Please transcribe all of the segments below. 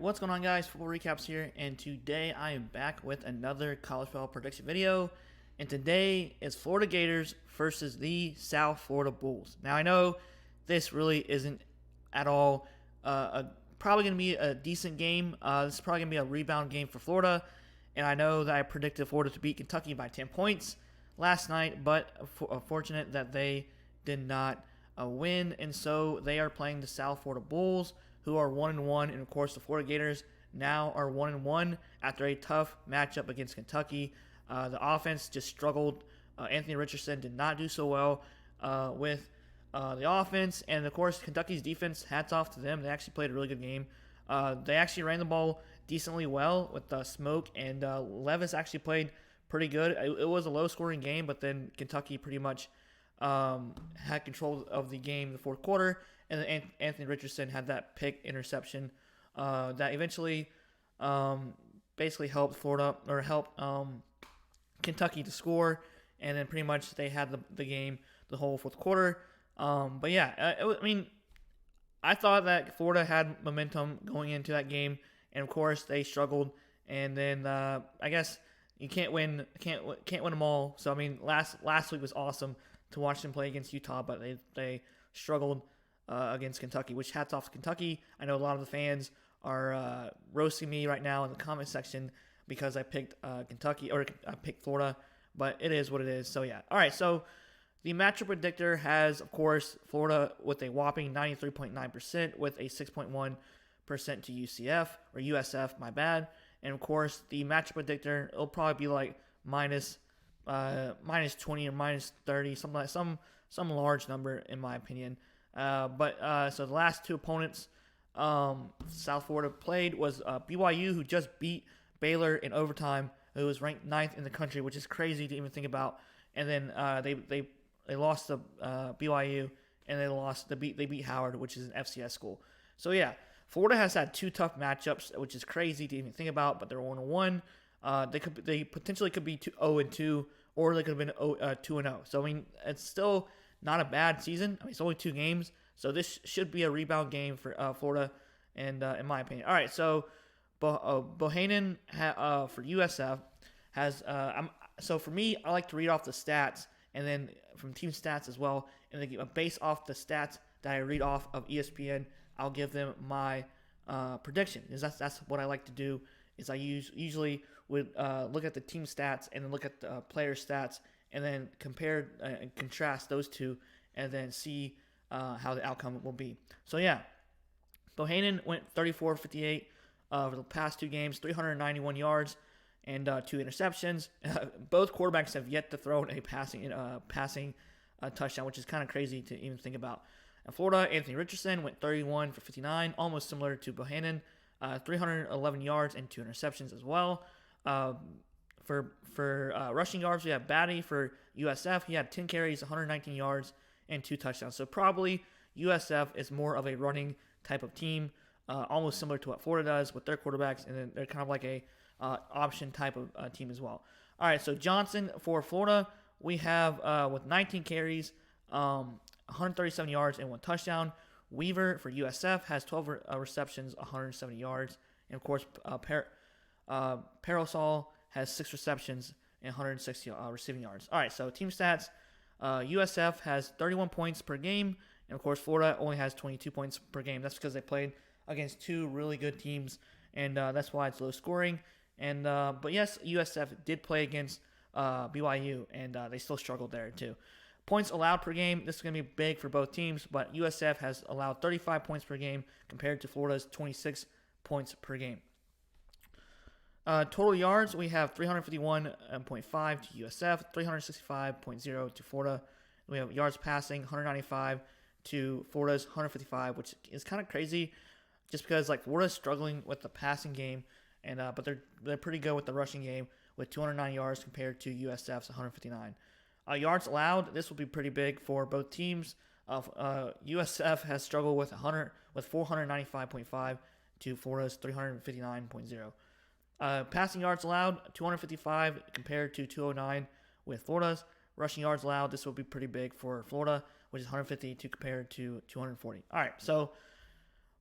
What's going on, guys? Football Recaps here, and today I am back with another college football prediction video. And today is Florida Gators versus the South Florida Bulls. Now, I know this really isn't at all probably going to be a decent game. This is probably going to be a rebound game for Florida. And I know that I predicted Florida to beat Kentucky by 10 points last night, but fortunate that they did not win. And so they are playing the South Florida Bulls, who are 1-1, and of course the Florida Gators now are 1-1 after a tough matchup against Kentucky. The offense just struggled. Anthony Richardson did not do so well with the offense, and of course Kentucky's defense. Hats off to them. They actually played a really good game. They actually ran the ball decently well with Smoke, and Levis actually played pretty good. It was a low-scoring game, but then Kentucky pretty much had control of the game in the fourth quarter. And then Anthony Richardson had that pick interception that eventually basically helped Kentucky to score. And then pretty much they had the game the whole fourth quarter. But yeah, I thought that Florida had momentum going into that game, and of course they struggled. And then I guess you can't win them all. So last week was awesome to watch them play against Utah, but they struggled against Kentucky, which hats off to Kentucky. I know a lot of the fans are roasting me right now in the comment section because I picked Kentucky, or I picked Florida, but it is what it is. So yeah. All right, so the matchup predictor has, of course, Florida with a whopping 93.9% with a 6.1% to UCF, or USF, my bad. And of course, the matchup predictor, it'll probably be like minus 20 or minus 30, some large number in my opinion. So the last two opponents South Florida played was BYU, who just beat Baylor in overtime, who was ranked 9th in the country, which is crazy to even think about. And then they lost to BYU, and they beat Howard, which is an FCS school. So yeah, Florida has had two tough matchups, which is crazy to even think about. But they're 1-1. They potentially could be 0-2, or they could have been 2-0. So it's still not a bad season. It's only 2 games, so this should be a rebound game for Florida, and in my opinion. All right, so Bohannon for USF has. So for me, I like to read off the stats, and then from team stats as well, and then based off the stats that I read off of ESPN, I'll give them my prediction. That's what I like to do. Is I usually would look at the team stats and then look at the player stats, and then compare and contrast those two, and then see how the outcome will be. So yeah, Bohannon went 34-58 for the past 2 games, 391 yards and 2 interceptions. Both quarterbacks have yet to throw a passing touchdown, which is kind of crazy to even think about. In Florida, Anthony Richardson went 31-59, almost similar to Bohannon, 311 yards and 2 interceptions as well. For rushing yards, we have Batty for USF. He had 10 carries, 119 yards, and 2 touchdowns. So probably USF is more of a running type of team, almost similar to what Florida does with their quarterbacks, and then they're kind of like a option type of team as well. All right, so Johnson for Florida, we have with 19 carries, 137 yards, and 1 touchdown. Weaver for USF has 12 receptions, 170 yards, and of course Parasol has 6 receptions and 160 receiving yards. All right, so team stats. USF has 31 points per game, and of course Florida only has 22 points per game. That's because they played against 2 really good teams, and that's why it's low scoring. And but yes, USF did play against BYU, and they still struggled there too. Points allowed per game, this is going to be big for both teams, but USF has allowed 35 points per game compared to Florida's 26 points per game. Total yards, we have 351.5 to USF, 365.0 to Florida. We have yards passing, 195 to Florida's 155, which is kind of crazy just because Florida's struggling with the passing game, and but they're pretty good with the rushing game with 209 yards compared to USF's 159. Yards allowed, this will be pretty big for both teams. USF has struggled with 495.5 to Florida's 359.0. Passing yards allowed, 255 compared to 209 with Florida's. Rushing yards allowed, this will be pretty big for Florida, which is 152 compared to 240. All right, so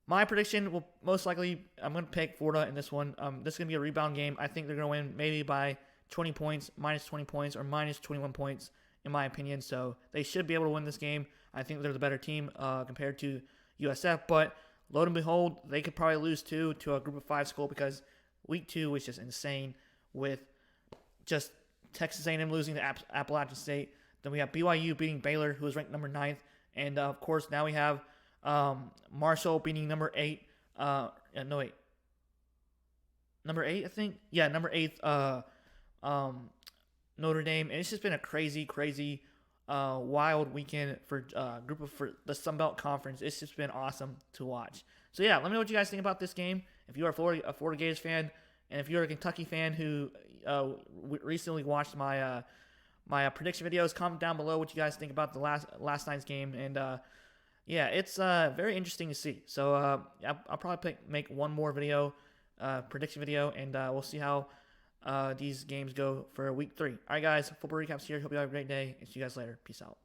My prediction will most likely, I'm going to pick Florida in this one. This is going to be a rebound game. I think they're going to win maybe by 20 points, minus 20 points, or minus 21 points, in my opinion. So they should be able to win this game. I think they're the better team compared to USF. But lo and behold, they could probably lose to a group of 5 school because week 2 was just insane with just Texas A&M losing to Appalachian State. Then we have BYU beating Baylor, who is ranked number 9th. And, of course, now we have Marshall beating number 8. Number 8, I think? Yeah, number 8, Notre Dame. And it's just been a crazy, wild weekend for the Sun Belt Conference. It's just been awesome to watch. So, yeah, let me know what you guys think about this game. If you are a Florida Gators fan, and if you're a Kentucky fan who recently watched my prediction videos, comment down below what you guys think about the last night's game. And yeah, it's very interesting to see. So I'll probably make one more video, prediction video, and we'll see how these games go for week 3. All right, guys, football recaps here. Hope you have a great day, and see you guys later. Peace out.